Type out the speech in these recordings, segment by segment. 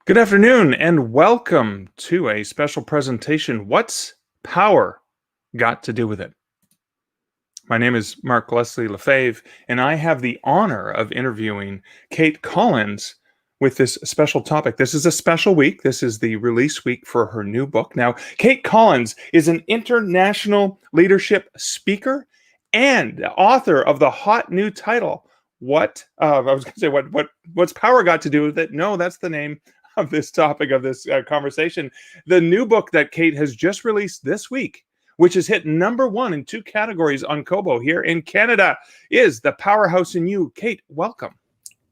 Good afternoon and welcome to a special presentation. What's power got to do with it? My name is Leslie Lefebvre, and I have the honor of interviewing Cate Collins with this special topic. This is a special week. This is the release week for her new book. Now, Cate Collins is an international leadership speaker and author of the hot new title. I was going to say, what's power got to do with it? No, that's the name of this topic of this conversation. The new book that Cate has just released this week, which has hit #1 in 2 categories on Kobo here in Canada, is The Powerhouse in You. Cate, welcome.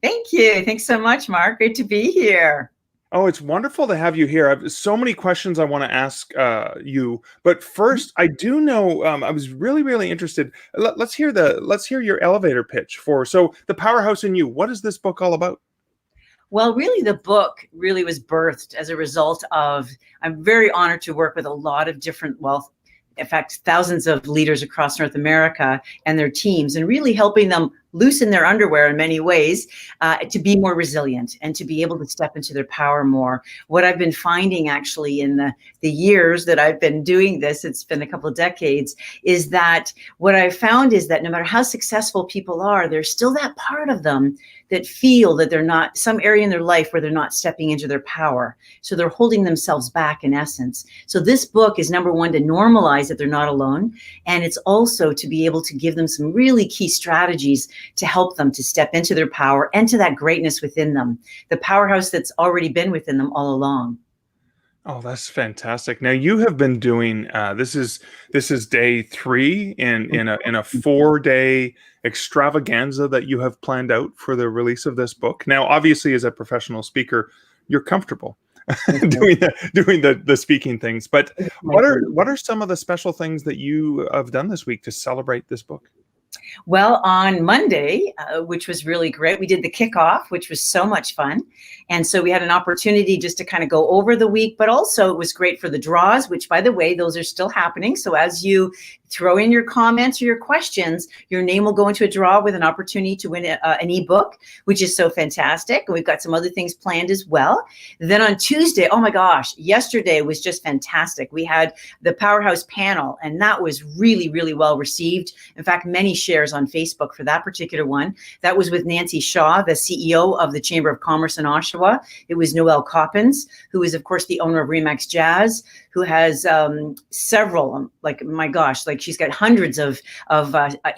Thank you. Thanks so much, Mark. Great to be here. Oh, it's wonderful to have you here. I have so many questions I want to ask you, but first, I do know I was really interested. Let's hear your elevator pitch for The Powerhouse in You. What is this book all about? Well, really, the book really was birthed as a result of, I'm very honored to work with a lot of different, in fact, thousands of leaders across North America and their teams, and really helping them loosen their underwear in many ways to be more resilient and to be able to step into their power more. What I've been finding actually in the years that I've been doing this, it's been a couple of decades, is that what I've found is that no matter how successful people are, there's still that part of them that feel that they're not, some area in their life where they're not stepping into their power. So they're holding themselves back in essence. So this book is #1 to normalize that they're not alone. And it's also to be able to give them some really key strategies to help them to step into their power and to that greatness within them, the powerhouse that's already been within them all along. Oh, that's fantastic. Now you have been doing this is day 3 in a 4-day extravaganza that you have planned out for the release of this book. Now, obviously, as a professional speaker, you're comfortable doing the speaking things. But what are some of the special things that you have done this week to celebrate this book? Well, on Monday, which was really great, we did the kickoff, which was so much fun. And so we had an opportunity just to kind of go over the week, but also it was great for the draws, which, by the way, those are still happening. So as you throw in your comments or your questions, your name will go into a draw with an opportunity to win an ebook, which is so fantastic. And we've got some other things planned as well. Then on Tuesday, oh my gosh, yesterday was just fantastic. We had the Powerhouse panel, and that was really well received. In fact, many shares on Facebook for that particular one. That was with Nancy Shaw, the CEO of the Chamber of Commerce in Oshawa. It was Noelle Coppins, who is, of course, the owner of Remax Jazz, who has several, she's got hundreds of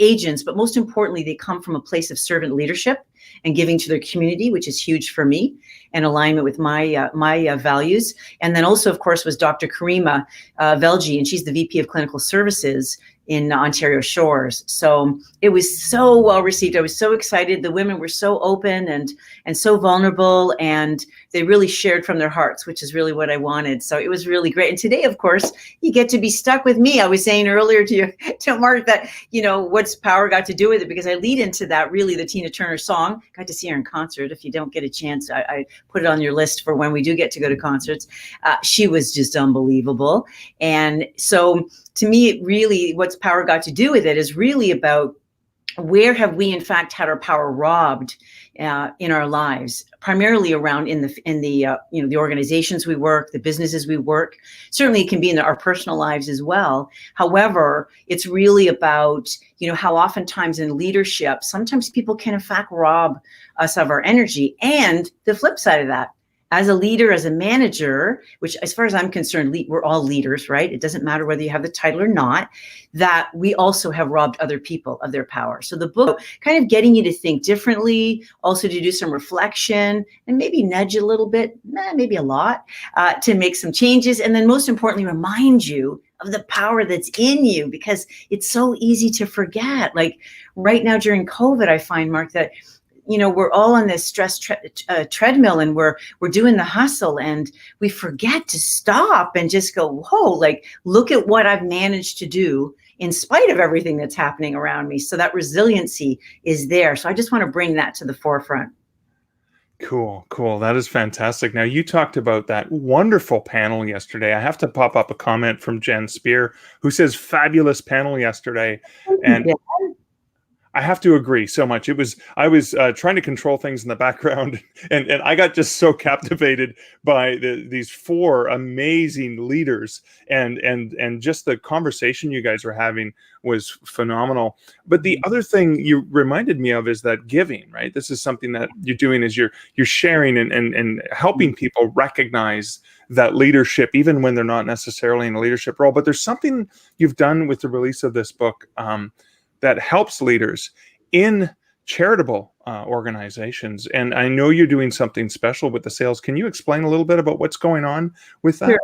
agents, but most importantly, they come from a place of servant leadership and giving to their community, which is huge for me and alignment with my values. And then also, of course, was Dr. Karima Velji, and she's the VP of Clinical Services in Ontario Shores. So it was so well received. I was so excited. The women were so open and so vulnerable, and they really shared from their hearts, which is really what I wanted. So it was really great. And today, of course, you get to be stuck with me. I was saying earlier to Mark that, what's power got to do with it? Because I lead into that, really, the Tina Turner song. Got to see her in concert. If you don't get a chance, I put it on your list for when we do get to go to concerts. She was just unbelievable. And so to me, it really, what's power got to do with it is really about where have we in fact had our power robbed in our lives, primarily around in the organizations we work, the businesses we work. Certainly it can be in our personal lives as well. However, it's really about, how oftentimes in leadership, sometimes people can in fact rob us of our energy. And the flip side of that, as a leader, as a manager, which as far as I'm concerned, we're all leaders, right? It doesn't matter whether you have the title or not, that we also have robbed other people of their power. So the book kind of getting you to think differently, also to do some reflection and maybe nudge a little bit, maybe a lot, to make some changes. And then most importantly, remind you of the power that's in you, because it's so easy to forget. Like right now during COVID, I find, Mark, that we're all on this stress treadmill, and we're doing the hustle, and we forget to stop and just go, whoa, like, look at what I've managed to do in spite of everything that's happening around me. So that resiliency is there. So I just want to bring that to the forefront. Cool. That is fantastic. Now, you talked about that wonderful panel yesterday. I have to pop up a comment from Jen Spear, who says, fabulous panel yesterday. And I have to agree so much. I was trying to control things in the background, and I got just so captivated by these four amazing leaders, and just the conversation you guys were having was phenomenal. But the other thing you reminded me of is that giving, right? This is something that you're doing, is you're sharing and helping people recognize that leadership, even when they're not necessarily in a leadership role. But there's something you've done with the release of this book that helps leaders in charitable organizations. And I know you're doing something special with the sales. Can you explain a little bit about what's going on with that? Sure.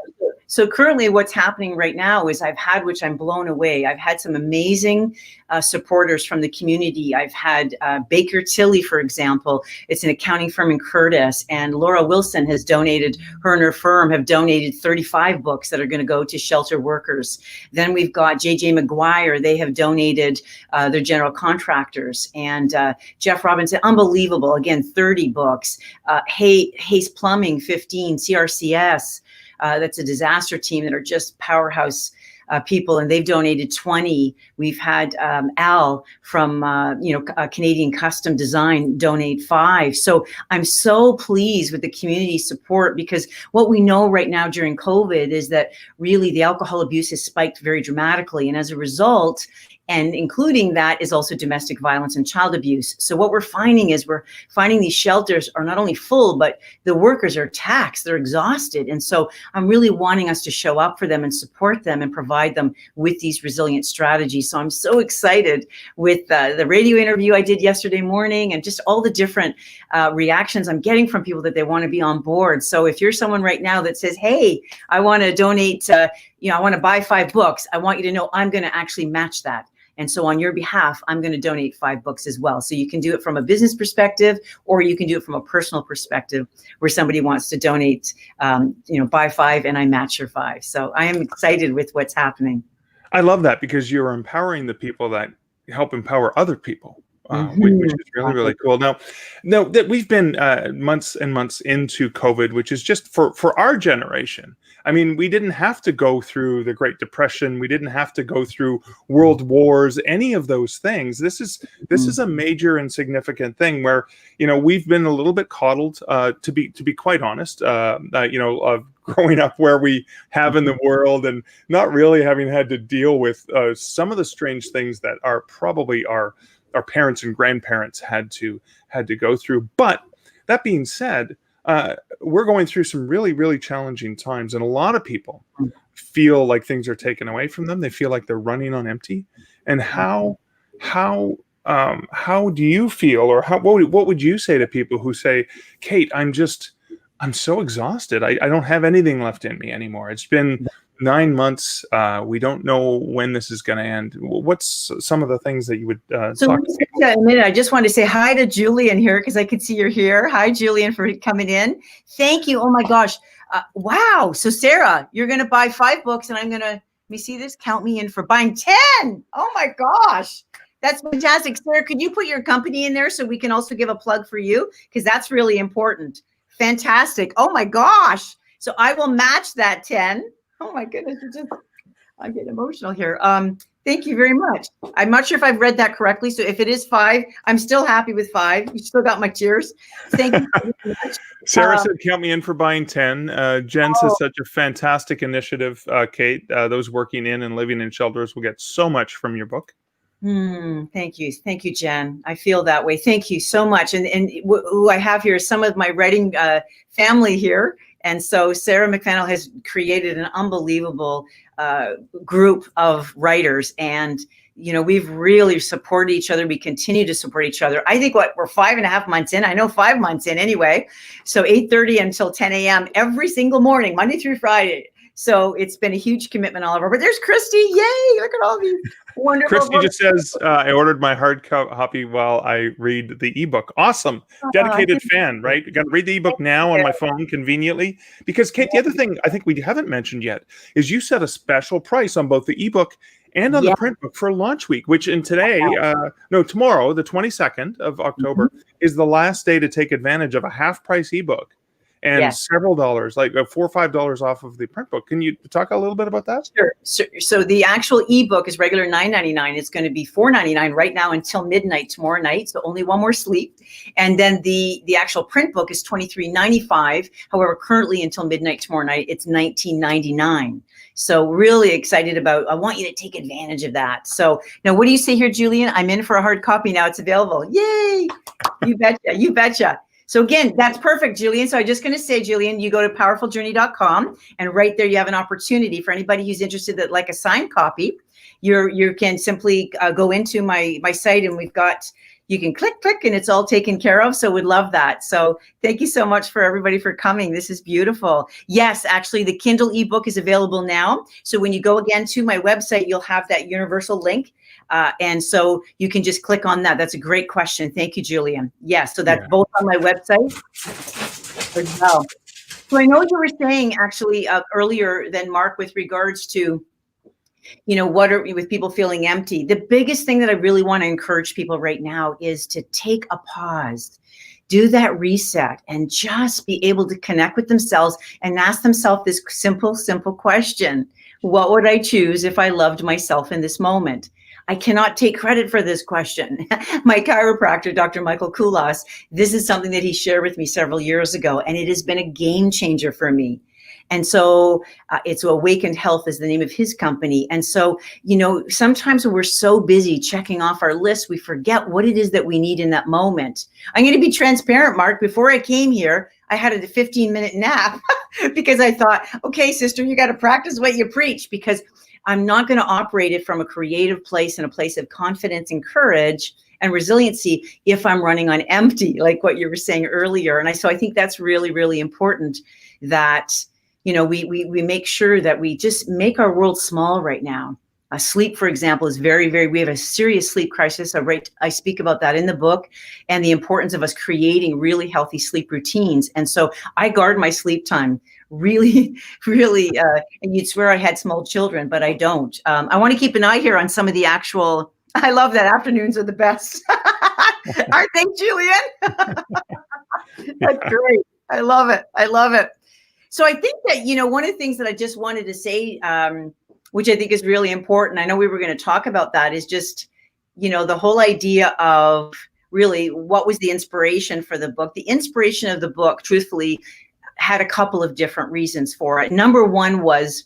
So currently what's happening right now is which I'm blown away. I've had some amazing supporters from the community. I've had Baker Tilly, for example. It's an accounting firm in Curtis, and Laura Wilson has donated, her and her firm have donated 35 books that are going to go to shelter workers. Then we've got JJ McGuire. They have donated their general contractors. And Jeff Robinson, unbelievable. Again, 30 books. Hayes Plumbing, 15, CRCS. That's a disaster team that are just powerhouse people, and they've donated 20. We've had Al from Canadian Custom Design donate 5. So I'm so pleased with the community support, because what we know right now during COVID is that really the alcohol abuse has spiked very dramatically, and as a result, and including that is also domestic violence and child abuse. So what we're finding these shelters are not only full, but the workers are taxed, they're exhausted. And so I'm really wanting us to show up for them and support them and provide them with these resilient strategies. So I'm so excited with the radio interview I did yesterday morning, and just all the different reactions I'm getting from people that they want to be on board. So if you're someone right now that says, hey, I want to donate, I want to buy 5 books, I want you to know I'm going to actually match that. And so on your behalf, I'm going to donate 5 books as well. So you can do it from a business perspective, or you can do it from a personal perspective, where somebody wants to donate, buy 5 and I match your 5. So I am excited with what's happening. I love that, because you're empowering the people that help empower other people. Which is really, really cool. Now that we've been months and months into COVID, which is just for our generation. I mean, we didn't have to go through the Great Depression. We didn't have to go through world wars, any of those things. This is a major and significant thing where, we've been a little bit coddled, to be quite honest, growing up where we have in the world, and not really having had to deal with some of the strange things that are probably our parents and grandparents had to go through. But that being said, we're going through some really, really challenging times, and a lot of people feel like things are taken away from them. They feel like they're running on empty. And how do you feel, or what would you say to people who say, Cate, I'm so exhausted. I don't have anything left in me anymore. It's been 9 months. We don't know when this is going to end. What's some of the things that you would talk about? In a minute, I just wanted to say hi to Julian here, because I could see you're here. Hi, Julian, for coming in. Thank you. Oh my gosh. Wow. So Sarah, you're going to buy 5 books, and I'm going to, let me see this, count me in for buying 10. Oh my gosh. That's fantastic. Sarah, could you put your company in there so we can also give a plug for you? Because that's really important. Fantastic. Oh my gosh. So I will match that 10. Oh my goodness, I'm getting emotional here. Thank you very much. I'm not sure if I've read that correctly. So if it is 5, I'm still happy with 5. You still got my tears. Thank you very much. Sarah said, count me in for buying 10. Jen says, such a fantastic initiative, Cate. Those working in and living in shelters will get so much from your book. Thank you. Thank you, Jen. I feel that way. Thank you so much. And who I have here is some of my writing family here. And so Sarah McFannel has created an unbelievable group of writers, and we've really supported each other. We continue to support each other. I think we're 5.5 months in. I know 5 months in anyway. So 8:30 until 10 a.m. every single morning, Monday through Friday. So it's been a huge commitment all over. But there's Christy. Yay. Look at all these wonderful Christy books. just says, I ordered my hard copy while I read the ebook. Awesome. Dedicated fan, right? Got to read the ebook now on my phone conveniently. Because, Cate, the other thing I think we haven't mentioned yet is you set a special price on both the ebook and on the print book for launch week, which tomorrow, the 22nd of October, is the last day to take advantage of a half price ebook and Yes. several dollars, like $4 or $5 off of the print book. Can you talk a little bit about that? Sure. So the actual ebook is regular $9.99. It's going to be $4.99 right now until midnight tomorrow night. So only one more sleep. And then the actual print book is $23.95. However, currently until midnight tomorrow night, it's $19.99. So really excited about, I want you to take advantage of that. So now what do you say here, Julian? I'm in for a hard copy now. It's available. Yay. You betcha. You betcha. So again, that's perfect, Julian. So I'm just going to say, Julian, you go to powerfuljourney.com, and right there you have an opportunity for anybody who's interested that like a signed copy. You can simply go into my site, and you can click, and it's all taken care of. So we'd love that. So thank you so much for everybody for coming. This is beautiful. Yes, actually the Kindle ebook is available now. So when you go again to my website, you'll have that universal link. And so you can just click on that. That's a great question. Thank you, Julian. Yes, so that's both on my website as well. So I know you were saying actually earlier than Mark with regards to, with people feeling empty. The biggest thing that I really want to encourage people right now is to take a pause, do that reset, and just be able to connect with themselves and ask themselves this simple question. What would I choose if I loved myself in this moment? I cannot take credit for this question. My chiropractor, Dr. Michael Koulas, this is something that he shared with me several years ago, and it has been a game changer for me. And so it's Awakened Health is the name of his company. And so, sometimes when we're so busy checking off our list, we forget what it is that we need in that moment. I'm going to be transparent, Mark. Before I came here, I had a 15-minute nap because I thought, okay, sister, you got to practice what you preach, because I'm not going to operate it from a creative place and a place of confidence and courage and resiliency if I'm running on empty, like what you were saying earlier. And so I think that's really, really important that, we make sure that we just make our world small right now. Sleep, for example, is very, very, we have a serious sleep crisis. I speak about that in the book, and the importance of us creating really healthy sleep routines. And so I guard my sleep time really, really, and you'd swear I had small children, but I don't. I want to keep an eye here on some of the actual, I love that afternoons are the best. Aren't they, Julian? That's great. I love it. I love it. So I think that, one of the things that I just wanted to say, which I think is really important, I know we were going to talk about that, is just, the whole idea of really what was the inspiration for the book. The inspiration of the book, truthfully, had a couple of different reasons for it. Number one was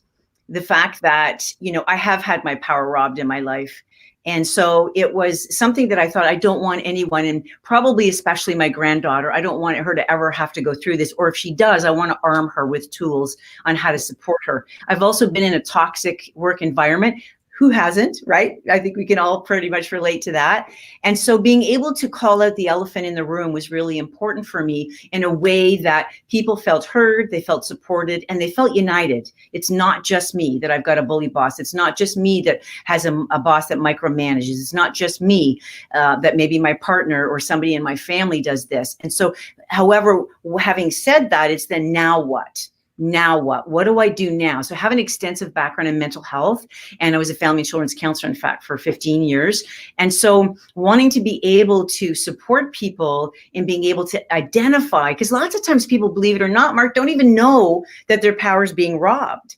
the fact that, I have had my power robbed in my life. And so it was something that I thought, I don't want anyone, and probably especially my granddaughter, I don't want her to ever have to go through this. Or if she does, I want to arm her with tools on how to support her. I've also been in a toxic work environment. Who hasn't, right? I think we can all pretty much relate to that. And so being able to call out the elephant in the room was really important for me in a way that people felt heard, they felt supported, and they felt united. It's not just me that I've got a bully boss. It's not just me that has a boss that micromanages. It's not just me that maybe my partner or somebody in my family does this. And so, however, having said that, it's then now what? Now what? What do I do now? So I have an extensive background in mental health, and I was a family and children's counselor, in fact, for 15 years. And so wanting to be able to support people in being able to identify, because lots of times people, believe it or not, Mark, don't even know that their power is being robbed.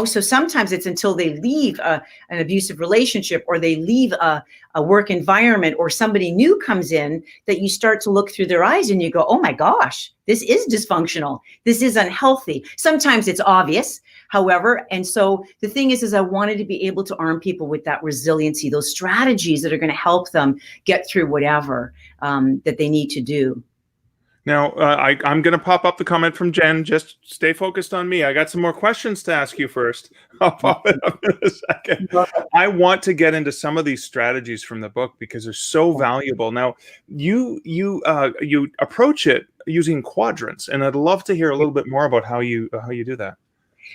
So sometimes it's until they leave an abusive relationship, or they leave a work environment, or somebody new comes in, that you start to look through their eyes and you go, oh my gosh, this is dysfunctional. This is unhealthy. Sometimes it's obvious, however. And so the thing is I wanted to be able to arm people with that resiliency, those strategies that are going to help them get through whatever that they need to do. Now, I'm going to pop up the comment from Jen. Just stay focused on me. I got some more questions to ask you first. I'll pop it up in a second. I want to get into some of these strategies from the book because they're so valuable. Now, you approach it using quadrants, and I'd love to hear a little bit more about how you do that.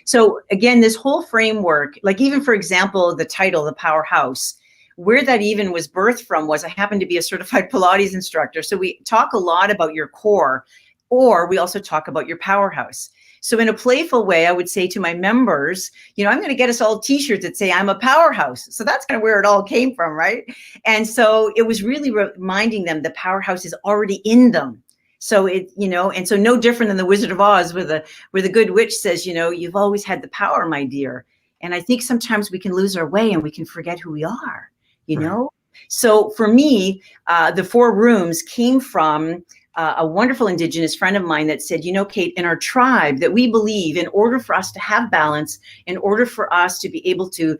So again, this whole framework, like even for example, the title, the Powerhouse, where that even was birthed from was I happen to be a certified Pilates instructor. So we talk a lot about your core, or we also talk about your powerhouse. So in a playful way, I would say to my members, I'm going to get us all t-shirts that say I'm a powerhouse. So that's kind of where it all came from, right? And so it was really reminding them the powerhouse is already in them. So and so no different than the Wizard of Oz, where the good witch says, you've always had the power, my dear. And I think sometimes we can lose our way and we can forget who we are, Right. So for me, the 4 rooms came from a wonderful Indigenous friend of mine that said, Cate, in our tribe, that we believe in order for us to have balance, in order for us to be able to,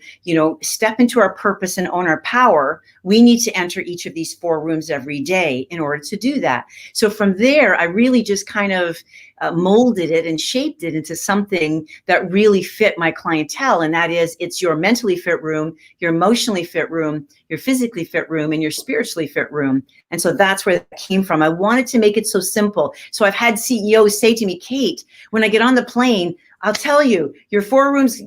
step into our purpose and own our power, we need to enter each of these 4 rooms every day in order to do that. So from there, I really just kind of molded it and shaped it into something that really fit my clientele. And that is, it's your mentally fit room, your emotionally fit room, your physically fit room, and your spiritually fit room. And so that's where that came from. I wanted to make it so simple. So I've had CEOs say to me, Cate, when I get on the plane, I'll tell you, your 4 rooms,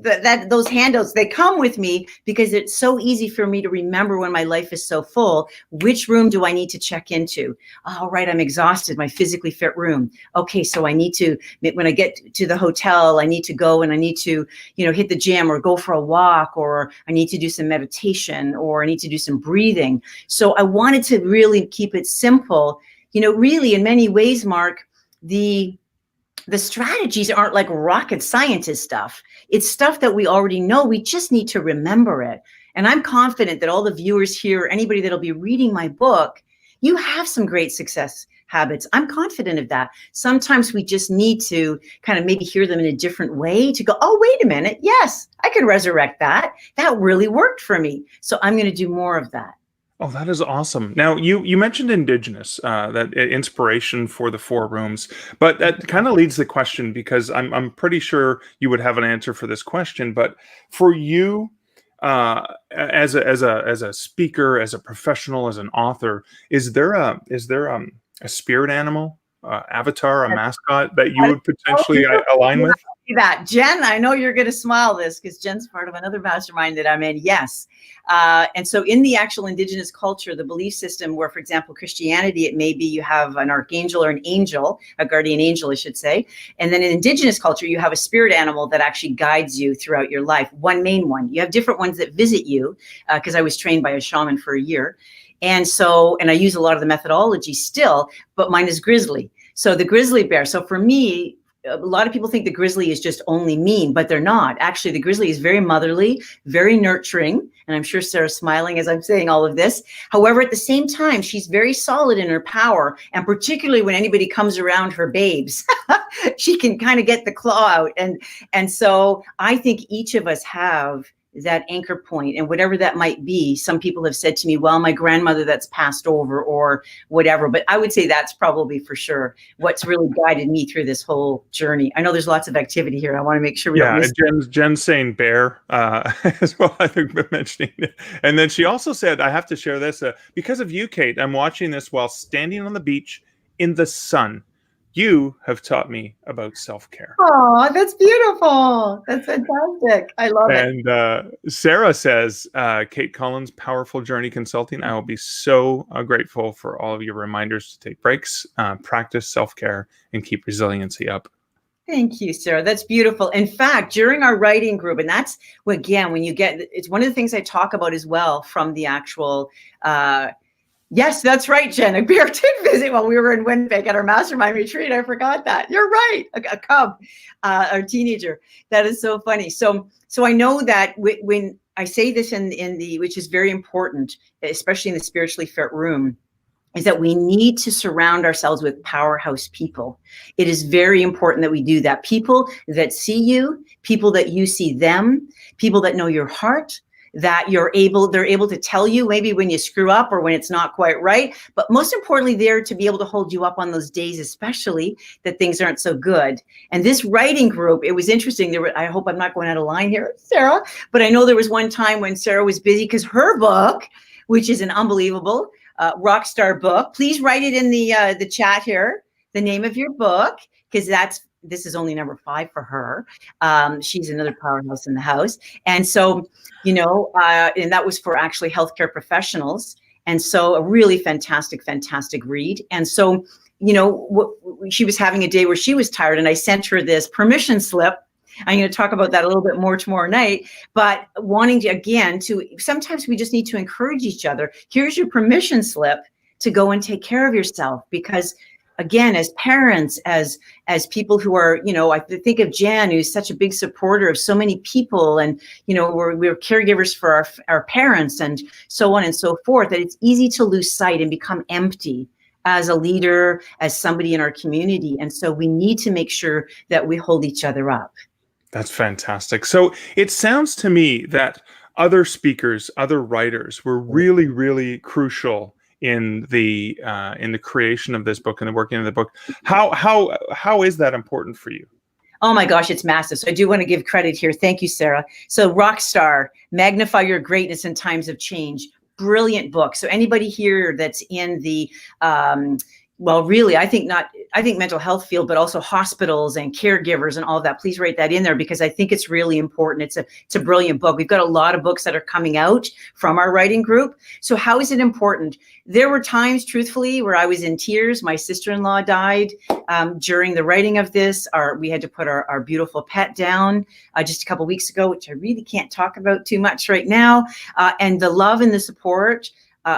those handouts, they come with me because it's so easy for me to remember when my life is so full. Which room do I need to check into? All right, I'm exhausted, my physically fit room. Okay, so I need to, when I get to the hotel, I need to go and I need to, hit the gym or go for a walk, or I need to do some meditation, or I need to do some breathing. So I wanted to really keep it simple. Really in many ways, Mark, the strategies aren't like rocket scientist stuff. It's stuff that we already know. We just need to remember it. And I'm confident that all the viewers here, anybody that'll be reading my book, you have some great success habits. I'm confident of that. Sometimes we just need to kind of maybe hear them in a different way to go, oh, wait a minute. Yes, I can resurrect that. That really worked for me. So I'm going to do more of that. Oh, that is awesome. Now, you mentioned Indigenous, that inspiration for the 4 rooms, but that kind of leads the question, because I'm pretty sure you would have an answer for this question. But for you, as a speaker, as a professional, as an author, is there a spirit animal, avatar, a mascot that you would potentially align with? That Jen, I know you're going to smile this because Jen's part of another mastermind that I'm in. Yes. And so in the actual Indigenous culture, the belief system where, for example, Christianity, it may be you have an archangel or an angel, a guardian angel, I should say. And then in Indigenous culture, you have a spirit animal that actually guides you throughout your life. One main one. You have different ones that visit you, because I was trained by a shaman for a year. And I use a lot of the methodology still, but mine is grizzly. So the grizzly bear. So for me, a lot of people think the grizzly is just only mean, but they're not. Actually, the grizzly is very motherly, very nurturing. And I'm sure Sarah's smiling as I'm saying all of this. However, at the same time, she's very solid in her power. And particularly when anybody comes around her babes, she can kind of get the claw out. And so I think each of us have that anchor point, and whatever that might be. Some people have said to me, well, my grandmother that's passed over or whatever, but I would say that's probably for sure what's really guided me through this whole journey. I know there's lots of activity here. I want to make sure we don't miss Jen's saying bear as well, I think, mentioning it. And then she also said, I have to share this, because of you, Cate, I'm watching this while standing on the beach in the sun. You have taught me about self-care. Oh, that's beautiful. That's fantastic. I love it. And Sarah says, Cate Collins, Powerful Journey Consulting. I will be so grateful for all of your reminders to take breaks, practice self-care, and keep resiliency up. Thank you, Sarah. That's beautiful. In fact, during our writing group, and that's, again, when you get, it's one of the things I talk about as well from the actual, yes, that's right, Jen. A bear did visit while we were in Winnipeg at our mastermind retreat. I forgot that. You're right. A cub, a teenager. That is so funny. So I know that when I say this in the, which is very important, especially in the spiritually fit room, is that we need to surround ourselves with powerhouse people. It is very important that we do that. People that see you, people that you see them, people that know your heart, that they're able to tell you maybe when you screw up or when it's not quite right, but most importantly, they're to be able to hold you up on those days, especially that things aren't so good. And this writing group, it was interesting. I hope I'm not going out of line here, Sarah, but I know there was one time when Sarah was busy because her book, which is an unbelievable rock star book, please write it in the chat here, the name of your book, because this is only number 5 for her. She's another powerhouse in the house. And so, and that was for actually healthcare professionals. And so a really fantastic read. And so, she was having a day where she was tired and I sent her this permission slip. I'm going to talk about that a little bit more tomorrow night, but wanting to, sometimes we just need to encourage each other. Here's your permission slip to go and take care of yourself, because again, as parents, as people who are, I think of Jan, who's such a big supporter of so many people, and we're caregivers for our parents, and so on and so forth, that it's easy to lose sight and become empty as a leader, as somebody in our community. And so we need to make sure that we hold each other up. That's fantastic. So it sounds to me that other speakers, other writers were really, really crucial in the creation of this book and the working of the book. How is that important for you? Oh my gosh, it's massive. So I do want to give credit here. Thank you, Sarah. So Rockstar, Magnify Your Greatness in Times of Change. Brilliant book. So anybody here that's in the well, really, I think mental health field, but also hospitals and caregivers and all of that. Please write that in there, because I think it's really important. It's a brilliant book. We've got a lot of books that are coming out from our writing group. So how is it important? There were times, truthfully, where I was in tears. My sister-in-law died during the writing of this. We had to put our beautiful pet down just a couple of weeks ago, which I really can't talk about too much right now. And the love and the support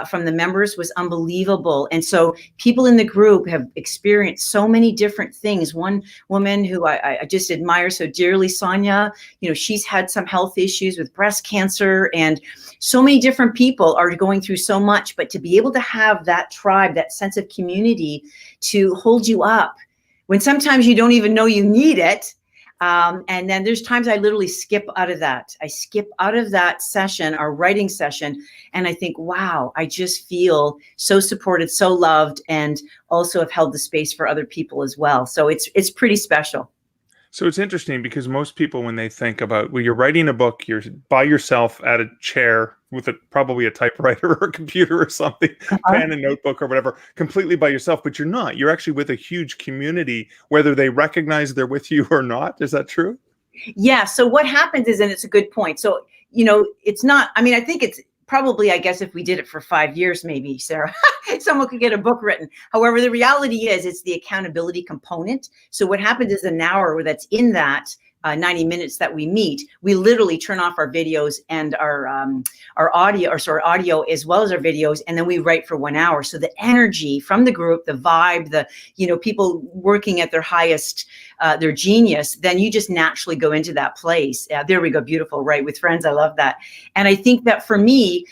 from the members was unbelievable. And so people in the group have experienced so many different things. One woman who I just admire so dearly, Sonia, she's had some health issues with breast cancer, and so many different people are going through so much. But to be able to have that tribe, that sense of community to hold you up when sometimes you don't even know you need it. And then there's times I literally skip out of that. I skip out of that session, our writing session, and I think, wow, I just feel so supported, so loved, and also have held the space for other people as well. So it's pretty special. So it's interesting because most people, when they think about, well, you're writing a book, you're by yourself at a chair with probably a typewriter or a computer or something, pen and notebook or whatever, completely by yourself, but you're not. You're actually with a huge community, whether they recognize they're with you or not. Is that true? Yeah. So what happens is, and it's a good point. So, it's not, I think it's probably, I guess if we did it for 5 years, maybe, Sarah, someone could get a book written. However, the reality is it's the accountability component. So what happens is an hour that's in that 90 minutes that we meet, we literally turn off our videos and our audio as well as our videos, and then we write for 1 hour. So the energy from the group, the vibe, the people working at their highest, their genius, then you just naturally go into that place. There we go, beautiful, right? With friends, I love that. And I think that for me,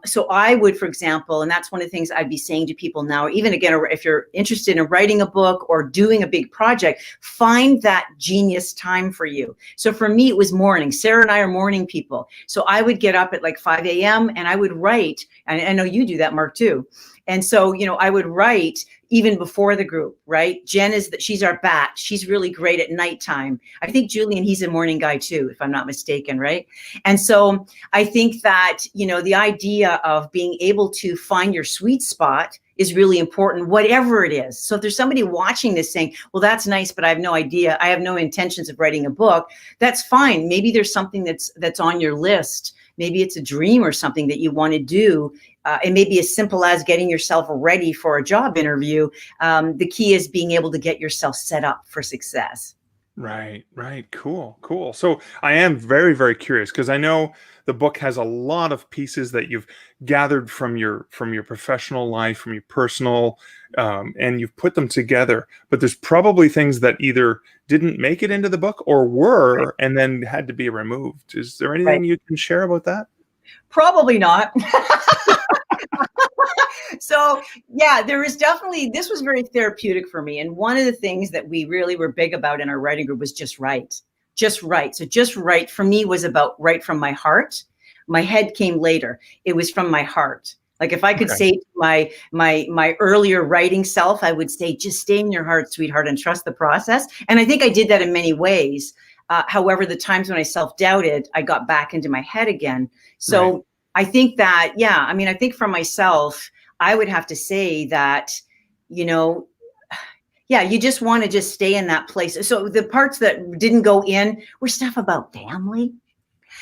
so I would, for example, and that's one of the things I'd be saying to people now, even again, if you're interested in writing a book or doing a big project, find that genius time for you. So for me, it was morning. Sarah and I are morning people. So I would get up at like 5 a.m. and I would write. And I know you do that, Mark, too. And so, I would write even before the group, right? Jen she's our bat. She's really great at nighttime. I think Julian, he's a morning guy too, if I'm not mistaken, right? And so I think that, the idea of being able to find your sweet spot is really important, whatever it is. So if there's somebody watching this saying, well, that's nice, but I have no idea, I have no intentions of writing a book, that's fine. Maybe there's something that's on your list. Maybe it's a dream or something that you want to do. It may be as simple as getting yourself ready for a job interview. The key is being able to get yourself set up for success. Right. Cool. So I am very, very curious, because I know the book has a lot of pieces that you've gathered from your professional life, from your personal, and you've put them together. But there's probably things that either didn't make it into the book or were, right, and then had to be removed. Is there anything, right, you can share about that? Probably not. So yeah, this was very therapeutic for me. And one of the things that we really were big about in our writing group was just write. So just write for me was about write from my heart. My head came later. It was from my heart. Like if I could say to my earlier writing self, I would say, just stay in your heart, sweetheart, and trust the process. And I think I did that in many ways. However, the times when I self-doubted, I got back into my head again. So right. I think that, I think for myself, I would have to say that, you just want to just stay in that place. So the parts that didn't go in were stuff about family,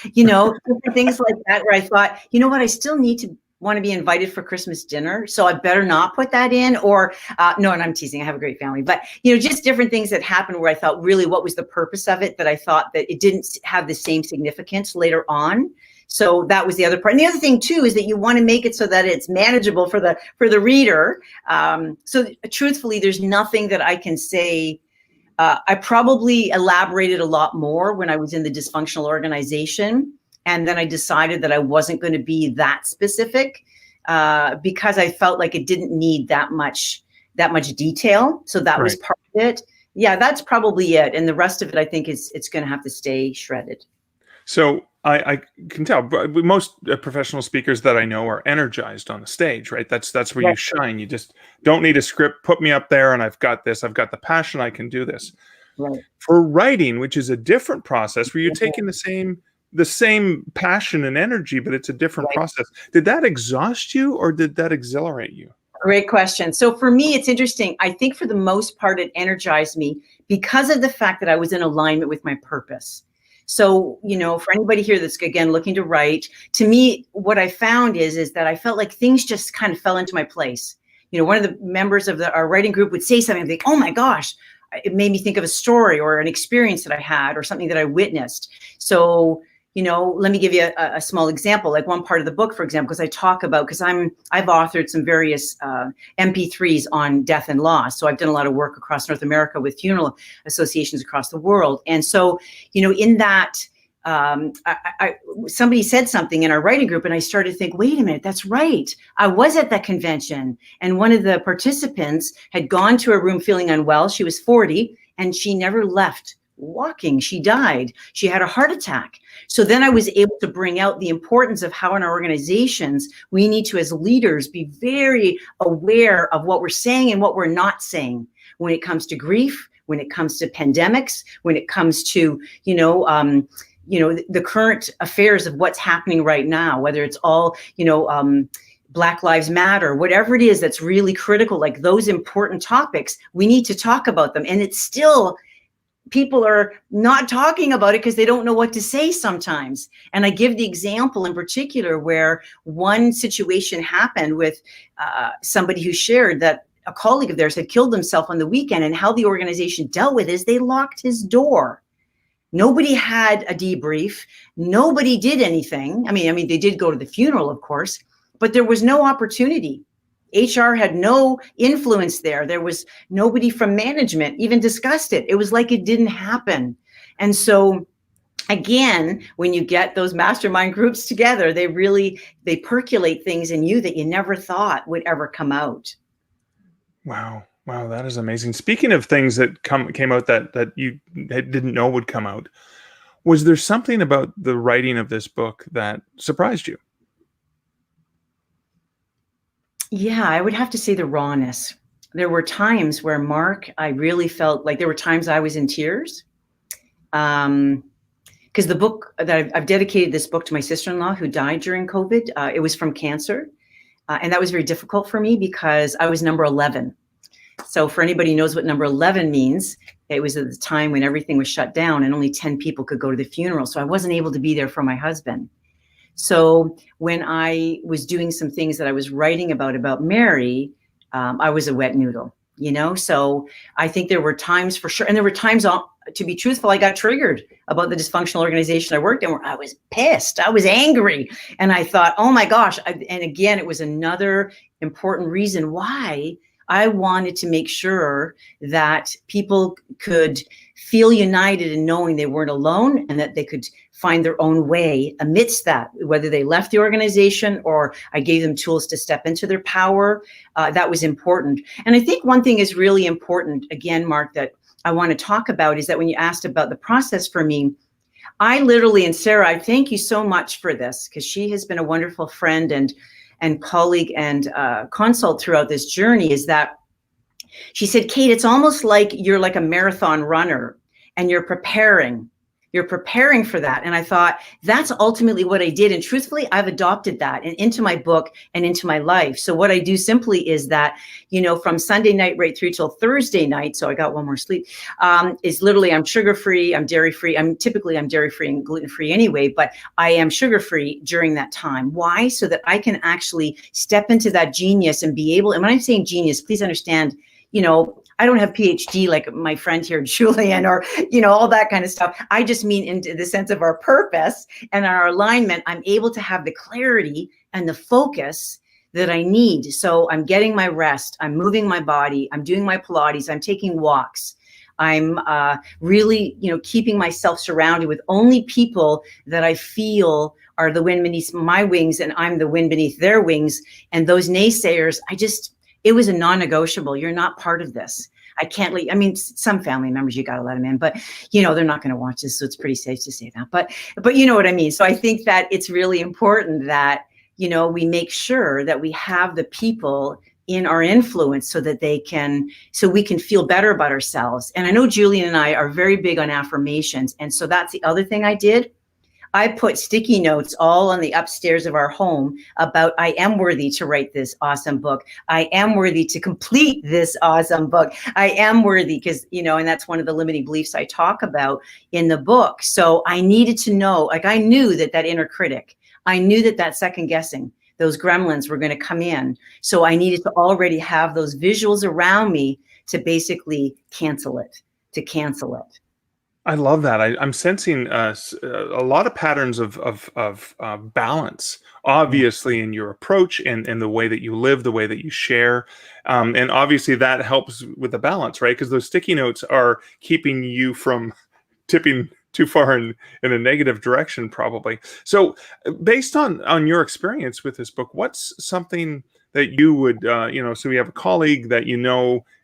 things like that, where I thought, I still need to want to be invited for Christmas dinner, so I better not put that in. Or no, and I'm teasing, I have a great family, but just different things that happened where I thought, really, what was the purpose of it, that I thought that it didn't have the same significance later on. So that was the other part. And the other thing too is that you want to make it so that it's manageable for the reader. So truthfully, there's nothing that I can say. I probably elaborated a lot more when I was in the dysfunctional organization. And then I decided that I wasn't going to be that specific because I felt like it didn't need that much detail. So that was part of it. Yeah, that's probably it. And the rest of it, I think, it's going to have to stay shredded. So I can tell most professional speakers that I know are energized on the stage, right? That's where you shine. You just don't need a script. Put me up there and I've got this. I've got the passion. I can do this. Right. For writing, which is a different process where you're taking the same passion and energy, but it's a different process. Did that exhaust you or did that exhilarate you? Great question. So for me, it's interesting. I think for the most part, it energized me because of the fact that I was in alignment with my purpose. So, for anybody here that's, again, looking to write, to me, what I found is that I felt like things just kind of fell into my place. One of the members of our writing group would say something like, oh my gosh, it made me think of a story or an experience that I had or something that I witnessed. So, let me give you a small example, like one part of the book, for example, because I talk about, I've authored some various MP3s on death and loss. So I've done a lot of work across North America with funeral associations across the world. And so, in that, somebody said something in our writing group and I started to think, wait a minute, that's right. I was at that convention and one of the participants had gone to a room feeling unwell. She was 40 and she never left walking. She died. She had a heart attack. So then I was able to bring out the importance of how in our organizations, we need to, as leaders, be very aware of what we're saying and what we're not saying when it comes to grief, when it comes to pandemics, when it comes to, the current affairs of what's happening right now, whether it's all, Black Lives Matter, whatever it is that's really critical, like those important topics, we need to talk about them. And it's still, people are not talking about it because they don't know what to say sometimes. And I give the example in particular where one situation happened with somebody who shared that a colleague of theirs had killed himself on the weekend, and how the organization dealt with it is they locked his door. Nobody had a debrief. Nobody did anything. I mean, they did go to the funeral, of course, but there was no opportunity. HR had no influence there. There was nobody from management even discussed it. It was like it didn't happen. And so again, when you get those mastermind groups together, they percolate things in you that you never thought would ever come out. Wow, that is amazing. Speaking of things that came out that you didn't know would come out, was there something about the writing of this book that surprised you? Yeah, I would have to say the rawness. There were times where, Mark, I really felt like there were times I was in tears. Because the book that I've dedicated this book to my sister-in-law who died during COVID. It was from cancer. And that was very difficult for me because I was number 11. So for anybody who knows what number 11 means, it was at the time when everything was shut down and only 10 people could go to the funeral. So I wasn't able to be there for my husband. So when I was doing some things that I was writing about Mary, I was a wet noodle, So I think there were times for sure. And there were times, to be truthful, I got triggered about the dysfunctional organization I worked in where I was pissed. I was angry. And I thought, oh my gosh. And again, it was another important reason why I wanted to make sure that people could feel united in knowing they weren't alone and that they could find their own way amidst that, whether they left the organization or I gave them tools to step into their power. That was important. And I think one thing is really important, again, Mark, that I want to talk about is that when you asked about the process for me, I literally, and Sarah, I thank you so much for this because she has been a wonderful friend and colleague and consult throughout this journey, is that she said, Cate, it's almost like you're like a marathon runner and you're preparing You're preparing for that. And I thought that's ultimately what I did. And truthfully, I've adopted that into my book and into my life. So what I do simply is that, from Sunday night right through till Thursday night, so I got one more sleep, is literally I'm sugar-free, I'm dairy-free. I'm dairy-free and gluten-free anyway, but I am sugar-free during that time. Why? So that I can actually step into that genius and be able, and when I'm saying genius, please understand, I don't have PhD like my friend here, Julian, or, all that kind of stuff. I just mean into the sense of our purpose and our alignment. I'm able to have the clarity and the focus that I need. So I'm getting my rest. I'm moving my body. I'm doing my Pilates. I'm taking walks. I'm really, keeping myself surrounded with only people that I feel are the wind beneath my wings and I'm the wind beneath their wings. And those naysayers, it was a non-negotiable. You're not part of this. I can't leave. I mean, some family members, you got to let them in, but they're not going to watch this. So it's pretty safe to say that, but you know what I mean? So I think that it's really important that, we make sure that we have the people in our influence so that we can feel better about ourselves. And I know Julian and I are very big on affirmations. And so that's the other thing I did. I put sticky notes all on the upstairs of our home about I am worthy to write this awesome book. I am worthy to complete this awesome book. I am worthy because, and that's one of the limiting beliefs I talk about in the book. So I needed to know, I knew that inner critic, I knew that second guessing, those gremlins were going to come in. So I needed to already have those visuals around me to basically cancel it. I love that. I'm sensing a lot of patterns of balance, obviously, in your approach and the way that you live, the way that you share. And obviously that helps with the balance, right? Because those sticky notes are keeping you from tipping too far in a negative direction, probably. So based on your experience with this book, what's something that you would, so we have a colleague that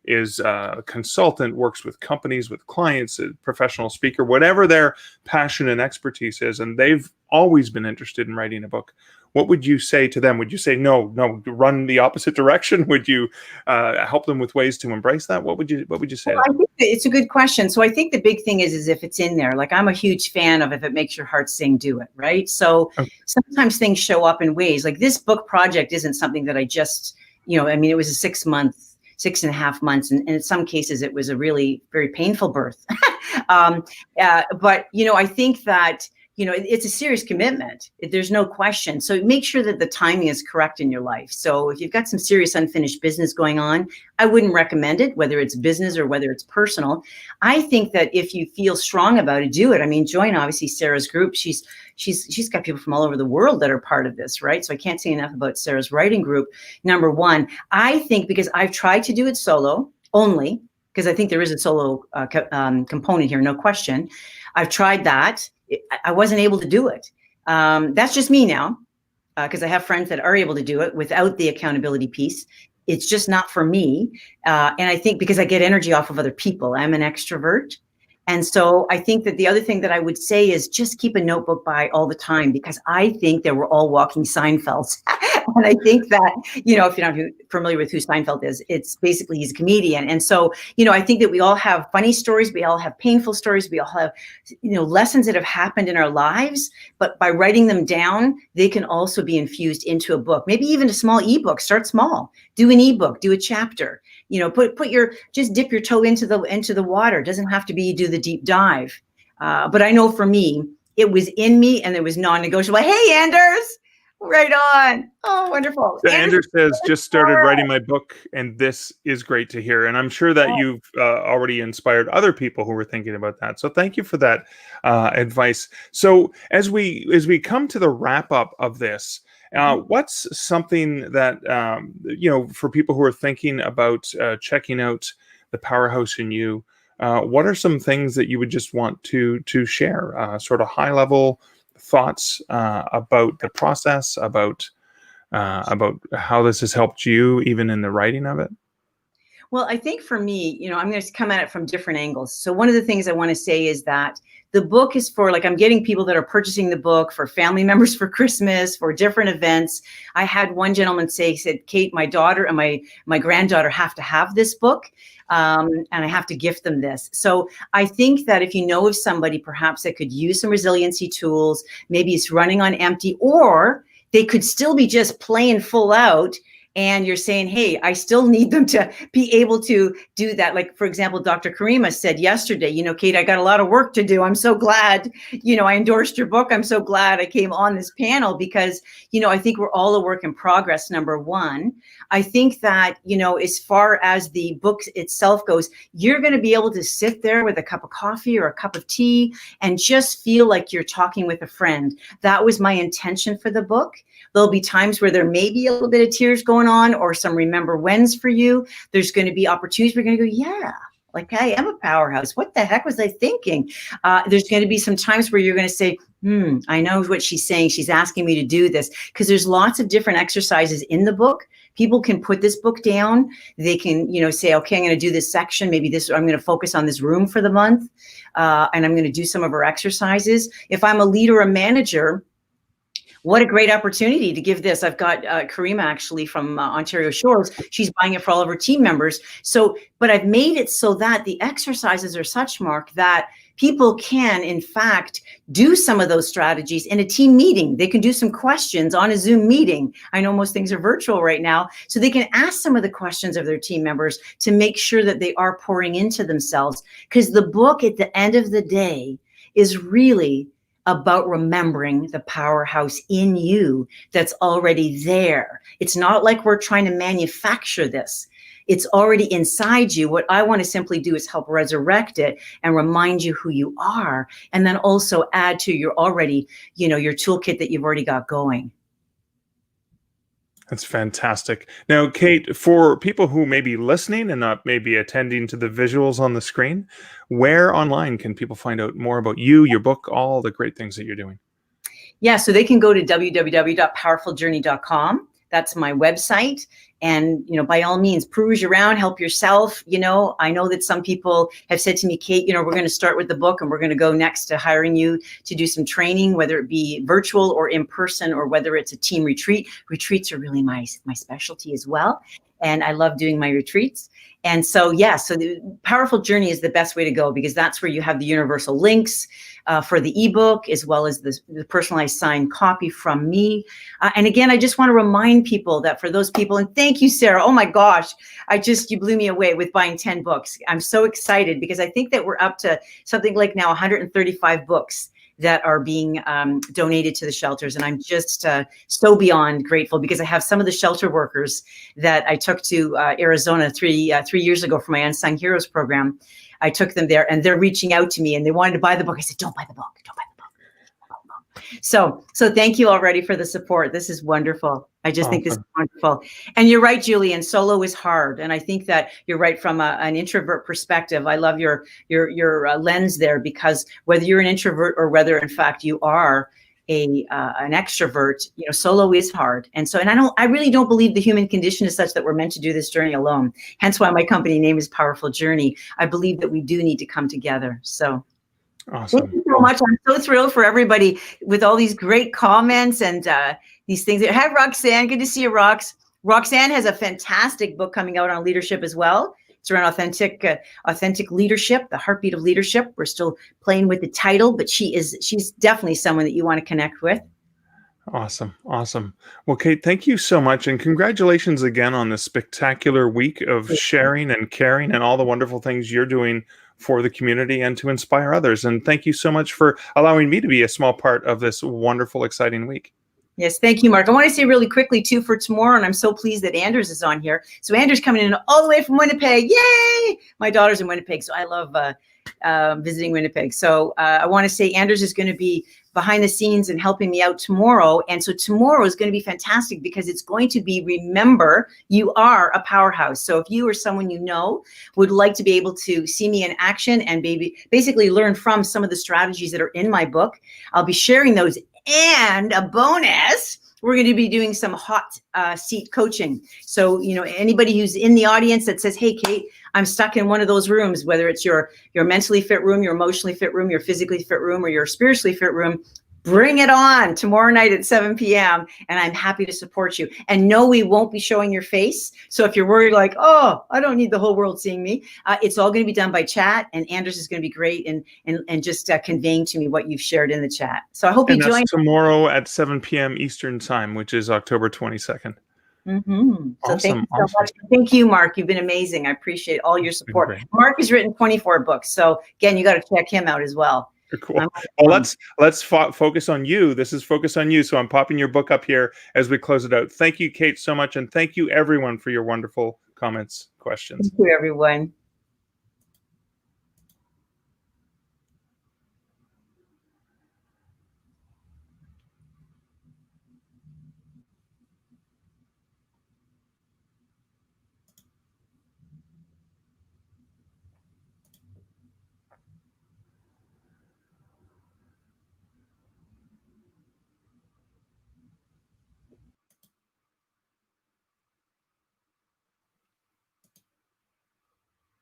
is a consultant, works with companies, with clients, a professional speaker, whatever their passion and expertise is, and they've always been interested in writing a book. What would you say to them? Would you say, no, run the opposite direction? Would you help them with ways to embrace that? What would you say? Well, I think it's a good question. So I think the big thing is if it's in there. Like I'm a huge fan of if it makes your heart sing, do it, right? So sometimes things show up in ways like this book project isn't something that I just, it was a 6.5 months. And in some cases, it was a really very painful birth. But, I think that, it's a serious commitment. There's no question. So make sure that the timing is correct in your life. So if you've got some serious unfinished business going on, I wouldn't recommend it, whether it's business or whether it's personal. I think that if you feel strong about it, do it. I mean, join obviously Sarah's group. She's got people from all over the world that are part of this, right? So I can't say enough about Sarah's writing group. Number one, I think because I've tried to do it solo only, because I think there is a solo component here, no question. I've tried that. I wasn't able to do it. That's just me now, because I have friends that are able to do it without the accountability piece. It's just not for me. And I think because I get energy off of other people, I'm an extrovert. And so I think that the other thing that I would say is just keep a notebook by all the time, because I think that we're all walking Seinfelds. And I think that, if you're not familiar with who Seinfeld is, it's basically he's a comedian. And so, I think that we all have funny stories. We all have painful stories. We all have, lessons that have happened in our lives. But by writing them down, they can also be infused into a book, maybe even a small ebook. Start small, do an ebook, do a chapter, just dip your toe into the water. It doesn't have to be do the deep dive. But I know for me, it was in me and it was non-negotiable. Hey, Anders. Right on. Oh, wonderful. So Anders says, just started writing my book, and this is great to hear. And I'm sure that you've already inspired other people who were thinking about that. So thank you for that advice. So as we come to the wrap up of this, what's something that, for people who are thinking about checking out the Powerhouse in You, what are some things that you would just want to share, sort of high level thoughts about the process, about how this has helped you even in the writing of it? Well, I think for me, I'm going to come at it from different angles. So one of the things I want to say is that the book is for, like, I'm getting people that are purchasing the book for family members for Christmas, for different events. I had one gentleman said, Cate, my daughter and my granddaughter have to have this book. And I have to gift them this. So I think that if you know of somebody perhaps that could use some resiliency tools, maybe it's running on empty, or they could still be just playing full out, and you're saying, hey, I still need them to be able to do that. Like, for example, Dr. Karima said yesterday, Cate, I got a lot of work to do. I'm so glad, I endorsed your book. I'm so glad I came on this panel because, I think we're all a work in progress, number one. I think that, as far as the book itself goes, you're going to be able to sit there with a cup of coffee or a cup of tea and just feel like you're talking with a friend. That was my intention for the book. There'll be times where there may be a little bit of tears going on or some remember whens for you. There's going to be opportunities where you're going to go, yeah, like I am a powerhouse. What the heck was I thinking? There's going to be some times where you're going to say, I know what she's saying. She's asking me to do this, because there's lots of different exercises in the book. People can put this book down. They can, say, okay, I'm going to do this section. Maybe I'm going to focus on this room for the month. And I'm going to do some of our exercises. If I'm a leader, a manager, what a great opportunity to give this. I've got Karima actually from Ontario Shores. She's buying it for all of her team members. So, but I've made it so that the exercises are such, Mark, that people can, in fact, do some of those strategies in a team meeting. They can do some questions on a Zoom meeting. I know most things are virtual right now. So they can ask some of the questions of their team members to make sure that they are pouring into themselves. Because the book at the end of the day is really about remembering the powerhouse in you that's already there. It's not like we're trying to manufacture this. It's already inside you. What I want to simply do is help resurrect it and remind you who you are, and then also add to your already, your toolkit that you've already got going. That's fantastic. Now, Cate, for people who may be listening and not maybe attending to the visuals on the screen, where online can people find out more about you, your book, all the great things that you're doing? Yeah, so they can go to www.powerfuljourney.com. That's my website. And, by all means, peruse around, help yourself. I know that some people have said to me, Cate, we're going to start with the book and we're going to go next to hiring you to do some training, whether it be virtual or in person, or whether it's a team retreat. Retreats are really my specialty as well. And I love doing my retreats. And so, so the Powerful Journey is the best way to go, because that's where you have the universal links for the ebook, as well as the personalized signed copy from me. And again, I just want to remind people that for those people, and thank you, Sarah. Oh my gosh, you blew me away with buying 10 books. I'm so excited because I think that we're up to something like now 135 books that are being donated to the shelters. And I'm just so beyond grateful, because I have some of the shelter workers that I took to Arizona three years ago for my Unsung Heroes program. I took them there and they're reaching out to me and they wanted to buy the book. I said, don't buy the book, don't buy the book. So thank you already for the support. This is wonderful. I just think this is wonderful. And you're right, Julian, solo is hard. And I think that you're right from an introvert perspective. I love your lens there, because whether you're an introvert or whether in fact you are an extrovert, solo is hard. And I really don't believe the human condition is such that we're meant to do this journey alone. Hence why my company name is Powerful Journey. I believe that we do need to come together. So awesome. Thank you so much. I'm so thrilled for everybody with all these great comments and these things. Hi, Roxanne. Good to see you, Rox. Roxanne has a fantastic book coming out on leadership as well. It's around authentic leadership, the heartbeat of leadership. We're still playing with the title, but she's definitely someone that you want to connect with. Awesome. Well, Cate, thank you so much. And congratulations again on this spectacular week of sharing and caring and all the wonderful things you're doing for the community and to inspire others. And thank you so much for allowing me to be a small part of this wonderful, exciting week. Yes, thank you, Mark. I want to say really quickly, too, for tomorrow, and I'm so pleased that Anders is on here. So Anders coming in all the way from Winnipeg. Yay! My daughter's in Winnipeg, so I love visiting Winnipeg. So I want to say Anders is going to be behind the scenes and helping me out tomorrow. And so tomorrow is going to be fantastic, because it's going to be, remember, you are a powerhouse. So if you or someone you know would like to be able to see me in action and basically learn from some of the strategies that are in my book, I'll be sharing those. And a bonus, we're going to be doing some hot seat coaching. So, anybody who's in the audience that says, hey, Cate, I'm stuck in one of those rooms, whether it's your mentally fit room, your emotionally fit room, your physically fit room, or your spiritually fit room, bring it on tomorrow night at 7 p.m. And I'm happy to support you. And no, we won't be showing your face. So if you're worried like, oh, I don't need the whole world seeing me, it's all going to be done by chat. And Anders is going to be great and just conveying to me what you've shared in the chat. So I hope you join. Tomorrow at 7 p.m. Eastern time, which is October 22nd. Mm-hmm. So awesome, thank you so much. Thank you, Mark. You've been amazing. I appreciate all your support. Mark has written 24 books. So again, you got to check him out as well. Cool. Well, let's focus on you. This is Focus on You. So I'm popping your book up here as we close it out. Thank you, Cate, so much. And thank you, everyone, for your wonderful comments, questions. Thank you, everyone.